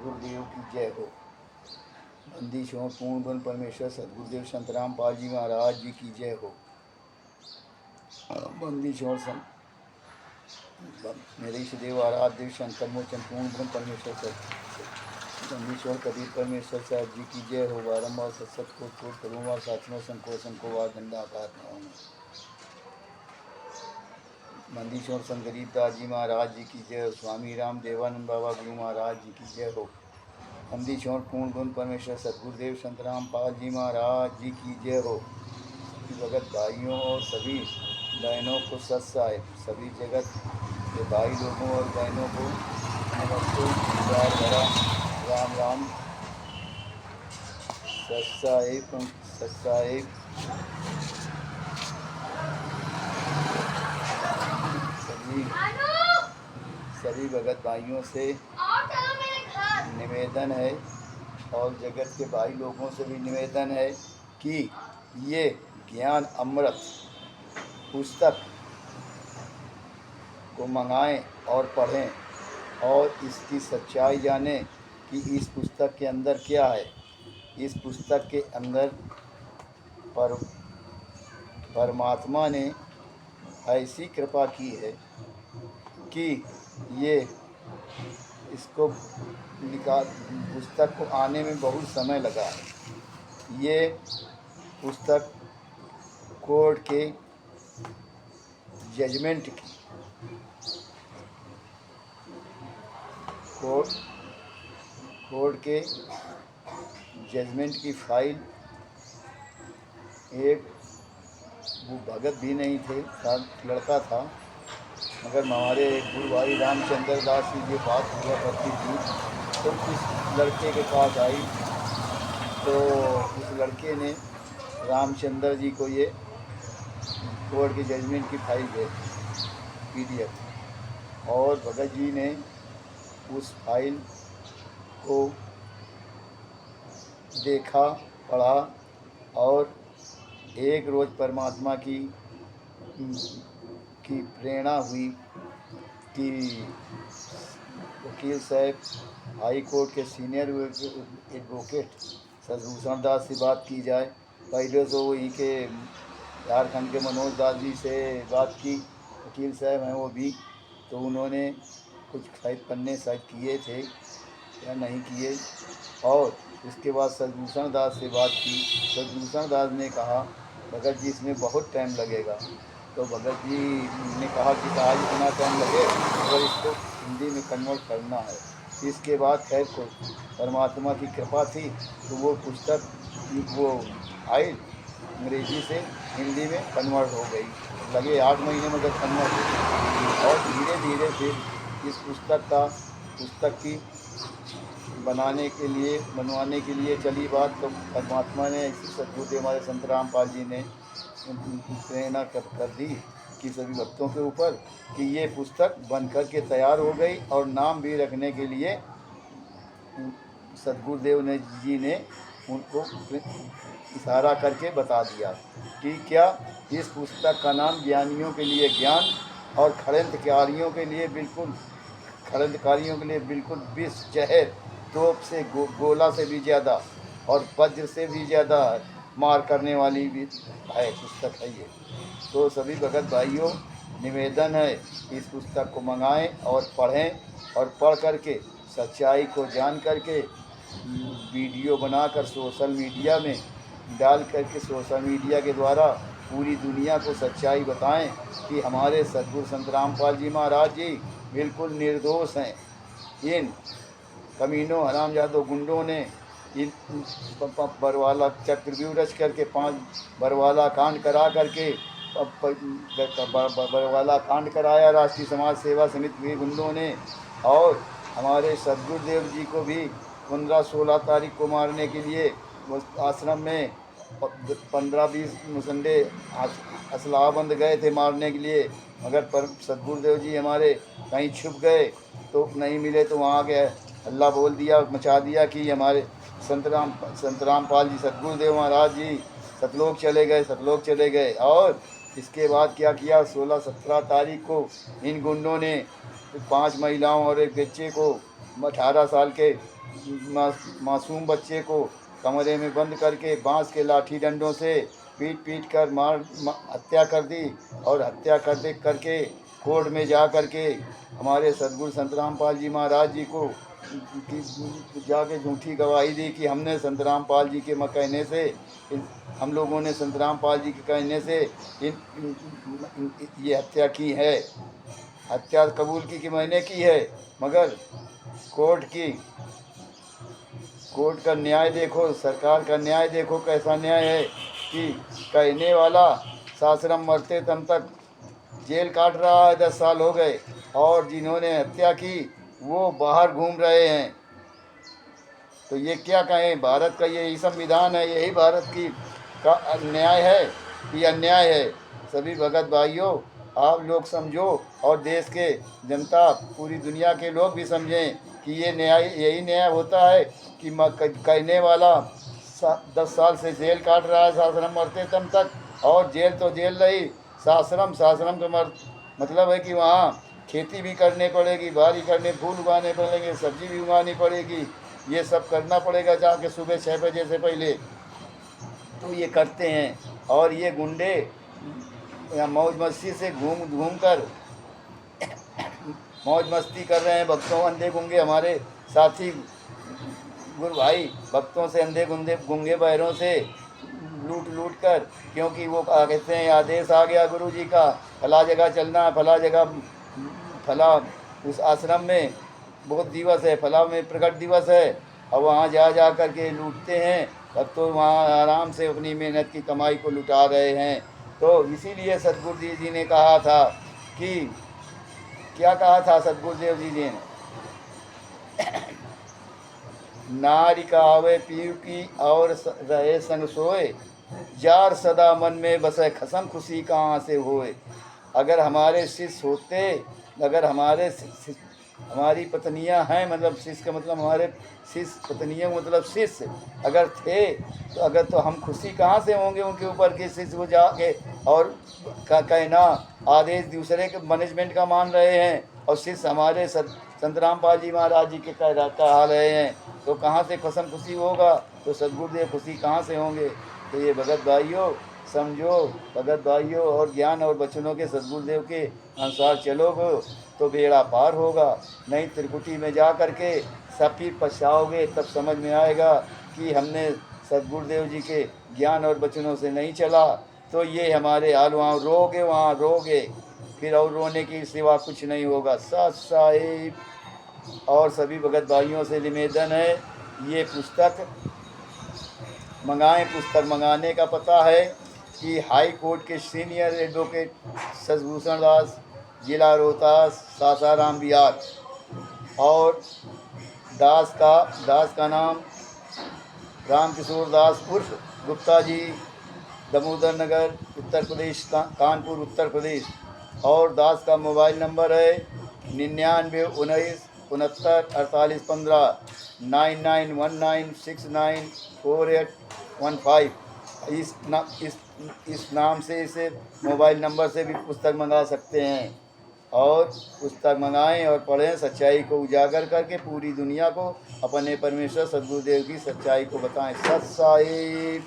सदगुरुदेव की जय हो। बंदी छोड़ पूर्ण गुण परमेश्वर सदगुरुदेव संतराम पाल जी महाराज जी की जय हो। बंदी छोड़ मेरे देव आराध्य शंकर मोचन पूर्ण गुण परमेश्वर बंदी छोड़ कबीर परमेश्वर साहब जी की जय हो। बारम्बार सत्सत को करूँगा सातवें संको वार दंडाकार बंदी छोड़ संत गरीबदास जी महाराज जी की जय हो। स्वामी राम देवानंद बाबा गुरु महाराज जी की जय हो। बंदी छोड़ पूर्ण गुण परमेश्वर सदगुरुदेव संतराम पाल जी महाराज जी की जय हो। सभी भगत भाइयों और सभी बहनों को सत साहिब, सभी जगत के भाई लोगों और बहनों को नमस्ते, प्यार भरा राम राम। सत साहिब सभी भगत भाइयों से निवेदन है और जगत के भाई लोगों से भी निवेदन है कि ये ज्ञान अमृत पुस्तक को मंगाएं और पढ़ें और इसकी सच्चाई जानें कि इस पुस्तक के अंदर क्या है। इस पुस्तक के अंदर परमात्मा ने ऐसी कृपा की है कि ये इसको पुस्तक को आने में बहुत समय लगा है। ये पुस्तक कोर्ट के जजमेंट की कोर्ट के जजमेंट की फाइल एक वो भगत भी नहीं थे, साथ लड़का था, मगर हमारे गुरु भाई रामचंद्र दास की ये बात हुआ करती थी तो इस लड़के के पास आई तो उस लड़के ने रामचंद्र जी को ये कोर्ट के जजमेंट की फाइल दे PDF और भगत जी ने उस फाइल को देखा, पढ़ा और एक रोज़ परमात्मा की प्रेरणा हुई कि वकील साहब हाई कोर्ट के सीनियर एडवोकेट सदभूषण दास से बात की जाए। पहले तो वही के झारखंड के मनोज दास जी से बात की, वकील साहब हैं वो भी, तो उन्होंने कुछ शायद पन्ने शायद किए थे या नहीं किए और उसके बाद सदभूषण दास से बात की। सदभूषण दास ने कहा भगत जी इसमें बहुत टाइम लगेगा, तो भगत जी ने कहा कि आज इतना टाइम लगे और इसको हिंदी में कन्वर्ट करना है। इसके बाद खैर को परमात्मा की कृपा थी तो वो पुस्तक वो आई अंग्रेजी से हिंदी में कन्वर्ट हो गई। लगे 8 महीने में जब कन्वर्ट हो और धीरे धीरे फिर इस पुस्तक की बनवाने के लिए चली बात तो परमात्मा ने ऐसी सदगुरुदेव हमारे संत रामपाल जी ने प्रेरणा कर दी कि सभी भक्तों के ऊपर कि ये पुस्तक बनकर के तैयार हो गई और नाम भी रखने के लिए सदगुरुदेव जी ने उनको इशारा करके बता दिया कि क्या इस पुस्तक का नाम ज्ञानियों के लिए ज्ञान और खड़ंतकारियों के लिए बिल्कुल विष जहर तोप से गोला से भी ज़्यादा और वज्र से भी ज़्यादा मार करने वाली भी है पुस्तक है ये। तो सभी भगत भाइयों निवेदन है इस पुस्तक को मंगाएं और पढ़ें और पढ़ करके सच्चाई को जान करके वीडियो बनाकर सोशल मीडिया में डाल करके सोशल मीडिया के द्वारा पूरी दुनिया को सच्चाई बताएं कि हमारे सदगुरु संत रामपाल जी महाराज जी बिल्कुल निर्दोष हैं। इन कमीनों हरामजादों गुंडों ने इन बरवाला चक्रव्यूह रच करके 5 बरवाला कांड करा करके बरवाला कांड कराया राष्ट्रीय समाज सेवा समिति के गुंडों ने और हमारे सदगुरुदेव जी को भी 15-16 तारीख को मारने के लिए आश्रम में 15-20 मुसंडे असलाहबंद गए थे मारने के लिए, मगर पर सदगुरुदेव जी हमारे कहीं छुप गए तो नहीं मिले तो वहाँ के अल्लाह बोल दिया मचा दिया कि हमारे संत रामपाल जी सदगुरुदेव महाराज जी सतलोक चले गए। और इसके बाद क्या किया 16-17 तारीख को इन गुंडों ने 5 महिलाओं और एक बच्चे को 18 साल के मासूम बच्चे को कमरे में बंद करके बांस के लाठी डंडों से पीट पीट कर हत्या कर दी। और हत्या करके कोर्ट में जा करके हमारे सदगुरु संत रामपाल जी महाराज जी को जाके झूठी गवाही दी कि हमने संत रामपाल जी के कहने से हम लोगों ने संत रामपाल जी के कहने से ये हत्या की है। हत्या कबूल की कि मैंने की है, मगर कोर्ट का न्याय देखो, सरकार का न्याय देखो कैसा न्याय है कि कहने वाला सासरम मरते तम तक जेल काट रहा है, 10 साल हो गए, और जिन्होंने हत्या की वो बाहर घूम रहे हैं। तो ये क्या कहें, भारत का यही संविधान है, यही भारत की का न्याय है कि अन्याय है। सभी भगत भाइयों, आप लोग समझो और देश के जनता, पूरी दुनिया के लोग भी समझें कि ये न्याय, यही न्याय होता है कि कहने वाला 10 साल से जेल काट रहा है सासरम मरते तम तक, और जेल तो जेल रही, सासरम का मतलब है कि वहाँ खेती भी करनी पड़ेगी, बारी करने, फूल उगाने पड़ेंगे, सब्जी भी उगानी पड़ेगी, ये सब करना पड़ेगा जाके सुबह 6 बजे से पहले। तो ये करते हैं, और ये गुंडे या मौज मस्ती से घूम कर मौज मस्ती कर रहे हैं। भक्तों, अंधे गुंगे हमारे साथी गुरु भाई भक्तों से, अंधे गुंगे बहरों से लूट कर, क्योंकि वो कहते हैं आदेश आ गया गुरु जी का, फला जगह चलना है, फला जगह, फला उस आश्रम में बहुत दिवस है, फला में प्रकट दिवस है, और वहाँ जा कर के लूटते हैं। अब तो वहाँ आराम से अपनी मेहनत की कमाई को लुटा रहे हैं। तो इसीलिए सतगुरु जी ने कहा था कि, क्या कहा था सतगुरुदेव जी ने, नारी का आवे पीर की और रहे संग सोए, जार सदा मन में बसे खसम खुशी कहाँ से होए। अगर हमारे शिष्य होते, अगर हमारी पत्नियां हैं, मतलब शिष्य का मतलब हमारे शिष्य, पत्नियां मतलब शिष्य अगर थे, तो हम खुशी कहाँ से होंगे उनके ऊपर कि शिष्य को जाके और कहना आदेश दूसरे के मैनेजमेंट का मान रहे हैं, और शिष्य हमारे संत रामपाल जी महाराज जी के कह रहे हैं, तो कहाँ से कसम खुशी होगा, तो सदगुरुदेव खुशी कहाँ से होंगे। तो ये भगत भाइयों समझो, भगत भाइयों, और ज्ञान और वचनों के सदगुरुदेव के अनुसार चलोगे तो बेड़ा पार होगा, नहीं त्रिकुटी में जा करके सब फिर पछताओगे। तब समझ में आएगा कि हमने सदगुरुदेव जी के ज्ञान और वचनों से नहीं चला, तो ये हमारे हाल, वहाँ रोगे, फिर और रोने की सिवा कुछ नहीं होगा। सत साहिब और सभी भगत भाइयों से निवेदन है, ये पुस्तक मंगाएं। पुस्तक मंगाने का पता है कि हाई कोर्ट के सीनियर एडवोकेट शशिभूषण दास, जिला रोहतास, सासाराम बिहार, और दास का नाम रामकिशोर दास उर्फ गुप्ता जी, दामोदर नगर, उत्तर प्रदेश, कानपुर उत्तर प्रदेश। और दास का मोबाइल नंबर है 9919694815 9919694815। इस नाम से, इसे मोबाइल नंबर से भी पुस्तक मंगा सकते हैं। और पुस्तक मंगाएं और पढ़ें, सच्चाई को उजागर करके पूरी दुनिया को अपने परमेश्वर सद्गुरुदेव की सच्चाई को बताएं। सत साहिब।